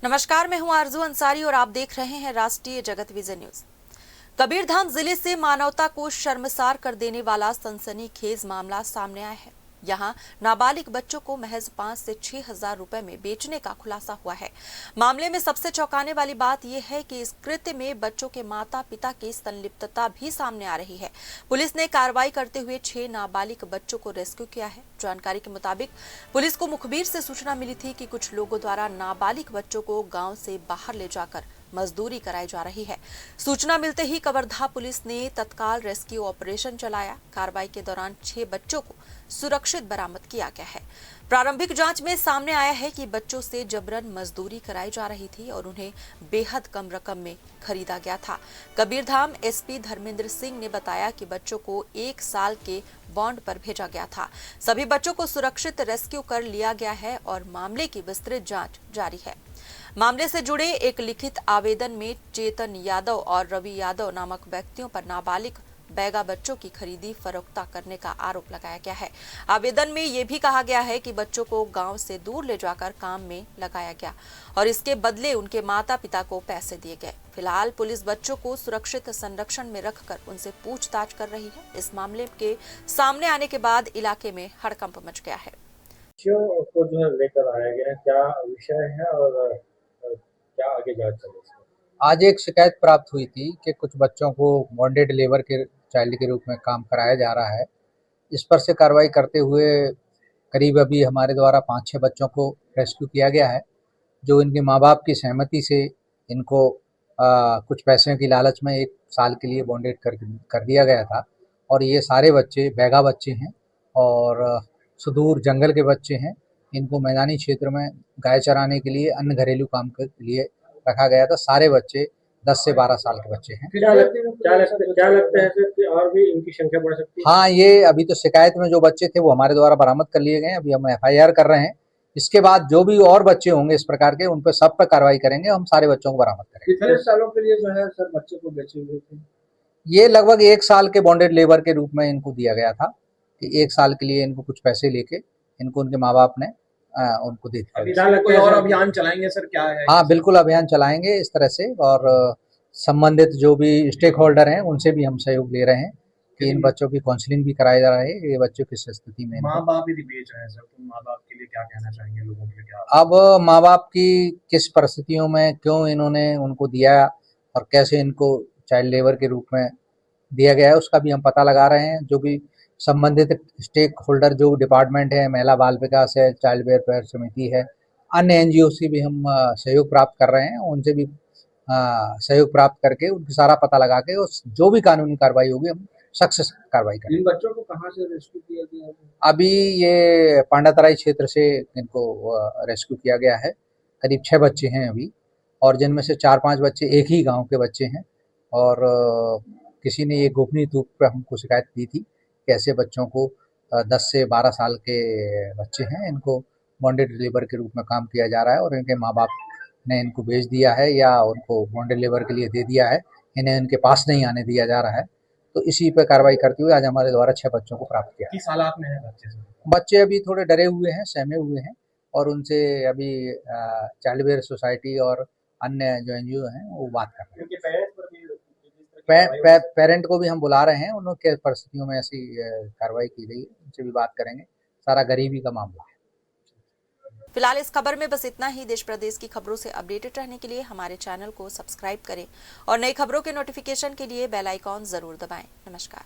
नमस्कार, मैं हूं आरजू अंसारी और आप देख रहे हैं राष्ट्रीय जगत विजन न्यूज। कबीरधाम जिले से मानवता को शर्मसार कर देने वाला सनसनीखेज मामला सामने आया है। यहां नाबालिग बच्चों को महज 5 से 6 हजार रुपए में बेचने का खुलासा हुआ है। मामले में सबसे चौंकाने वाली बात यह है कि इस कृत्य में बच्चों के माता पिता की संलिप्तता भी सामने आ रही है। पुलिस ने कार्रवाई करते हुए 6 नाबालिग बच्चों को रेस्क्यू किया है। जानकारी के मुताबिक पुलिस को मुखबिर से सूचना मिली थी कि कुछ लोगों द्वारा नाबालिग बच्चों को गाँव से बाहर ले जाकर मजदूरी कराई जा रही है। सूचना मिलते ही कवर्धा पुलिस ने तत्काल रेस्क्यू ऑपरेशन चलाया। कार्रवाई के दौरान 6 बच्चों को सुरक्षित बरामद किया गया है। प्रारंभिक जांच में सामने आया है कि बच्चों से जबरन मजदूरी कराई जा रही थी और उन्हें बेहद कम रकम में खरीदा गया था। कबीरधाम एसपी धर्मेंद्र सिंह ने बताया कि बच्चों को 1 साल के बॉन्ड पर भेजा गया था। सभी बच्चों को सुरक्षित रेस्क्यू कर लिया गया है और मामले की विस्तृत जांच जारी है। मामले से जुड़े एक लिखित आवेदन में चेतन यादव और रवि यादव नामक व्यक्तियों पर नाबालिग बैगा बच्चों की खरीदी फरोख्ता करने का आरोप लगाया गया है। आवेदन में यह भी कहा गया है कि बच्चों को गांव से दूर ले जाकर काम में लगाया गया और इसके बदले उनके माता पिता को पैसे दिए गए। फिलहाल पुलिस बच्चों को सुरक्षित संरक्षण में रखकर उनसे पूछताछ कर रही है। इस मामले के सामने आने के बाद इलाके में हड़कंप मच गया है। को जो है लेकर आया गया, क्या विषय है और क्या आगे जांच चल रही है? आज एक शिकायत प्राप्त हुई थी कि कुछ बच्चों को बॉन्डेड लेबर के चाइल्ड के रूप में काम कराया जा रहा है। इस पर से कार्रवाई करते हुए करीब अभी हमारे द्वारा 5-6 बच्चों को रेस्क्यू किया गया है, जो इनके माँ बाप की सहमति से इनको कुछ पैसों की लालच में 1 साल के लिए बॉन्डेड कर दिया गया था। और ये सारे बच्चे बैगा बच्चे हैं और सुदूर जंगल के बच्चे हैं। इनको मैदानी क्षेत्र में गाय चराने के लिए, अन्य घरेलू काम के लिए रखा गया था। सारे बच्चे 10 से 12 साल के बच्चे हैं। क्या लगता है सर कि और भी इनकी संख्या बढ़ सकती है? हाँ, ये अभी तो शिकायत में जो बच्चे थे वो हमारे द्वारा बरामद कर लिए गए हैं। अभी हम FIR कर रहे हैं। इसके बाद जो भी और बच्चे होंगे इस प्रकार के, उन पर सब पर कार्रवाई करेंगे। हम सारे बच्चों को बरामद करेंगे। कितने सालों के लिए जो है सर बच्चे को बेचे हुए थे? ये लगभग 1 साल के बॉन्डेड लेबर के रूप में इनको दिया गया था कि 1 साल के लिए इनको कुछ पैसे लेके इनको उनके माँ बाप ने उनको दे दिया। कोई और अभियान चलाएंगे सर, क्या है? हाँ, बिल्कुल अभियान चलाएंगे इस तरह से, और संबंधित जो भी स्टेक होल्डर हैं उनसे भी हम सहयोग ले रहे हैं कि इन बच्चों की काउंसलिंग भी कराई जा रही है। ये बच्चों किस स्थिति में, माँ बाप यदि बेच रहे हैं सर, तो माँ बाप के लिए क्या कहना चाहेंगे, लोगों के लिए क्या? अब माँ बाप की किस परिस्थितियों में क्यों इन्होंने उनको दिया और कैसे इनको चाइल्ड लेबर के रूप में दिया गया है, उसका भी हम पता लगा रहे हैं। जो भी संबंधित स्टेक होल्डर जो डिपार्टमेंट है, महिला बाल विकास है, चाइल्ड वेलफेयर समिति है, अन्य NGO से भी हम सहयोग प्राप्त कर रहे हैं। उनसे भी सहयोग प्राप्त करके उनका सारा पता लगा के जो भी कानूनी कार्रवाई होगी हम सख्त से कार्रवाई करेंगे। इन बच्चों को कहाँ से रेस्क्यू किया गया है? अभी ये पांडातराई क्षेत्र से इनको रेस्क्यू किया गया है। करीब 6 बच्चे हैं अभी, और जिनमें से 4-5 बच्चे एक ही गांव के बच्चे हैं। और किसी ने ये गोपनीय रूप पर हमको शिकायत दी थी कि ऐसे बच्चों को 10 से 12 साल के बच्चे हैं, इनको बॉन्डेड लेबर के रूप में काम किया जा रहा है और इनके माँ बाप ने इनको भेज दिया है या उनको बॉन्डेड लेबर के लिए दे दिया है। इन्हें इनके पास नहीं आने दिया जा रहा है। तो इसी पे कार्रवाई करते हुए आज हमारे द्वारा 6 बच्चों को प्राप्त किया। किस हालात में है बच्चे? बच्चे अभी थोड़े डरे हुए हैं, सहमे हुए हैं, और उनसे अभी चाइल्ड वेयर सोसाइटी और अन्य जो NGO हैं वो बात कर रहे हैं। पेरेंट को भी हम बुला रहे हैं। उनके परिस्थितियों में ऐसी कार्रवाई की गई है, उनसे भी बात करेंगे। सारा गरीबी का मामला है। फिलहाल इस खबर में बस इतना ही। देश प्रदेश की खबरों से अपडेटेड रहने के लिए हमारे चैनल को सब्सक्राइब करें और नई खबरों के नोटिफिकेशन के लिए बेल आइकॉन जरूर दबाएं। नमस्कार।